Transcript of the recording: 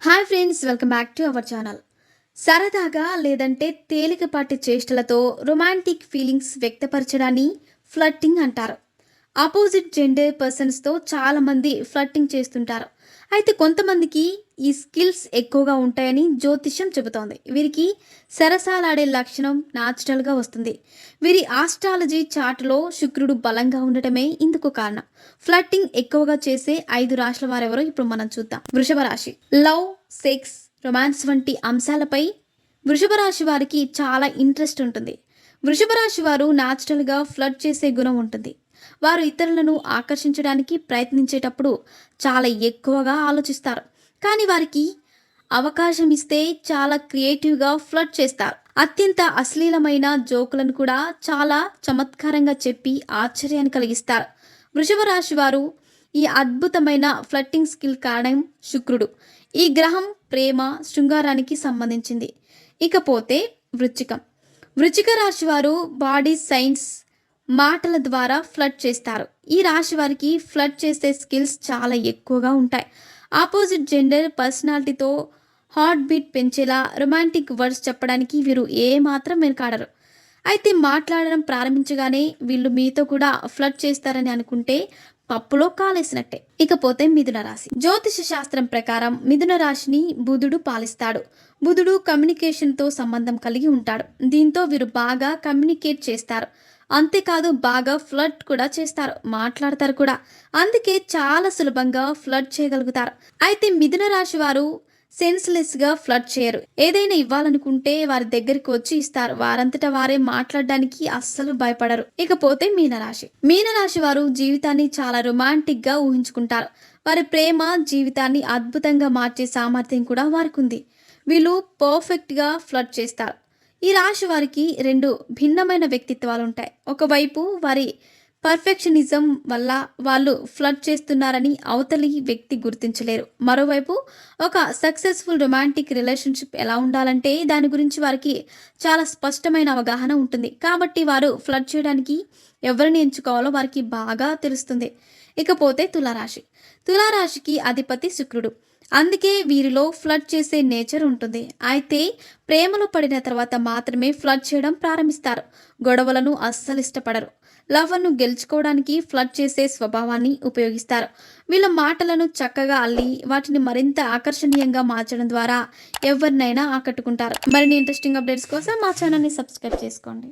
Hi friends, welcome back to our channel. సరదాగా లేదంటే తేలికపాటి చేష్టలతో రొమాంటిక్ ఫీలింగ్స్ వ్యక్తపరచడాన్ని ఫ్లర్టింగ్ అంటారు. ఆపోజిట్ జెండర్ పర్సన్స్తో చాలామంది ఫ్లర్టింగ్ చేస్తుంటారు. అయితే కొంతమందికి ఈ స్కిల్స్ ఎక్కువగా ఉంటాయని జ్యోతిష్యం చెబుతోంది. వీరికి సరసాలాడే లక్షణం న్యాచురల్గా వస్తుంది. వీరి ఆస్ట్రాలజీ చార్టులో శుక్రుడు బలంగా ఉండటమే ఇందుకు కారణం. ఫ్లర్టింగ్ ఎక్కువగా చేసే 5 రాశుల వారెవరో ఇప్పుడు మనం చూద్దాం. వృషభ రాశి. లవ్, సెక్స్, రొమాన్స్ వంటి అంశాలపై వృషభ రాశి వారికి చాలా ఇంట్రెస్ట్ ఉంటుంది. వృషభ రాశి వారు న్యాచురల్గా ఫ్లర్ట్ చేసే గుణం ఉంటుంది. వారు ఇతరులను ఆకర్షించడానికి ప్రయత్నించేటప్పుడు చాలా ఎక్కువగా ఆలోచిస్తారు. కానీ వారికి అవకాశం ఇస్తే చాలా క్రియేటివ్గా ఫ్లర్ట్ చేస్తారు. అత్యంత అశ్లీలమైన జోకులను కూడా చాలా చమత్కారంగా చెప్పి ఆశ్చర్యాన్ని కలిగిస్తారు. వృషభ రాశి వారు ఈ అద్భుతమైన ఫ్లర్టింగ్ స్కిల్ కారణం శుక్రుడు. ఈ గ్రహం ప్రేమ, శృంగారానికి సంబంధించింది. ఇకపోతే వృశ్చికం. వృశ్చిక రాశి వారు బాడీ సైన్స్, మాటల ద్వారా ఫ్లర్ట్ చేస్తారు. ఈ రాశి వారికి ఫ్లర్ట్ చేసే స్కిల్స్ చాలా ఎక్కువగా ఉంటాయి. ఆపోజిట్ జెండర్ పర్సనాలిటీతో హార్ట్ బీట్ పెంచేలా రొమాంటిక్ వర్డ్స్ చెప్పడానికి వీరు ఏమాత్రం వెనకాడరు. అయితే మాట్లాడడం ప్రారంభించగానే వీళ్ళు మీతో కూడా ఫ్లర్ట్ చేస్తారని అనుకుంటే పప్పులో కాలేసినట్టే. ఇకపోతే మిథున రాశి. జ్యోతిష శాస్త్రం ప్రకారం మిథున రాశిని బుధుడు పాలిస్తాడు. బుధుడు కమ్యూనికేషన్తో సంబంధం కలిగి ఉంటాడు. దీంతో వీరు బాగా కమ్యూనికేట్ చేస్తారు. అంతేకాదు బాగా ఫ్లర్ట్ కూడా చేస్తారు, మాట్లాడతారు కూడా. అందుకే చాలా సులభంగా ఫ్లర్ట్ చేయగలుగుతారు. అయితే మిథున రాశి వారు సెన్స్లెస్గా ఫ్లర్ట్ చేయరు. ఏదైనా ఇవ్వాలనుకుంటే వారి దగ్గరికి వచ్చి ఇస్తారు. వారంతటా వారే మాట్లాడడానికి అస్సలు భయపడరు. ఇకపోతే మీనరాశి. మీనరాశి వారు జీవితాన్ని చాలా రొమాంటిక్గా ఊహించుకుంటారు. వారి ప్రేమ జీవితాన్ని అద్భుతంగా మార్చే సామర్థ్యం కూడా వారికి ఉంది. వీళ్ళు పర్ఫెక్ట్గా ఫ్లర్ట్ చేస్తారు. ఈ రాశి వారికి 2 భిన్నమైన వ్యక్తిత్వాలు ఉంటాయి. ఒకవైపు వారి పర్ఫెక్షనిజం వల్ల వాళ్ళు ఫ్లర్ట్ చేస్తున్నారని అవతలి వ్యక్తి గుర్తించలేరు. మరోవైపు ఒక సక్సెస్ఫుల్ రొమాంటిక్ రిలేషన్షిప్ ఎలా ఉండాలంటే దాని గురించి వారికి చాలా స్పష్టమైన అవగాహన ఉంటుంది. కాబట్టి వారు ఫ్లర్ట్ చేయడానికి ఎవరిని ఎంచుకోవాలో వారికి బాగా తెలుస్తుంది. ఇకపోతే తులారాశి. తులారాశికి అధిపతి శుక్రుడు. అందుకే వీరిలో ఫ్లర్ట్ చేసే నేచర్ ఉంటుంది. అయితే ప్రేమలో పడిన తర్వాత మాత్రమే ఫ్లర్ట్ చేయడం ప్రారంభిస్తారు. గొడవలను అస్సలు ఇష్టపడరు. లవర్ను గెలుచుకోవడానికి ఫ్లర్ట్ చేసే స్వభావాన్ని ఉపయోగిస్తారు. వీళ్ళ మాటలను చక్కగా అల్లి వాటిని మరింత ఆకర్షణీయంగా మార్చడం ద్వారా ఎవరినైనా ఆకట్టుకుంటారు. మరిన్ని ఇంట్రెస్టింగ్ అప్డేట్స్ కోసం మా ఛానల్ని సబ్స్క్రైబ్ చేసుకోండి.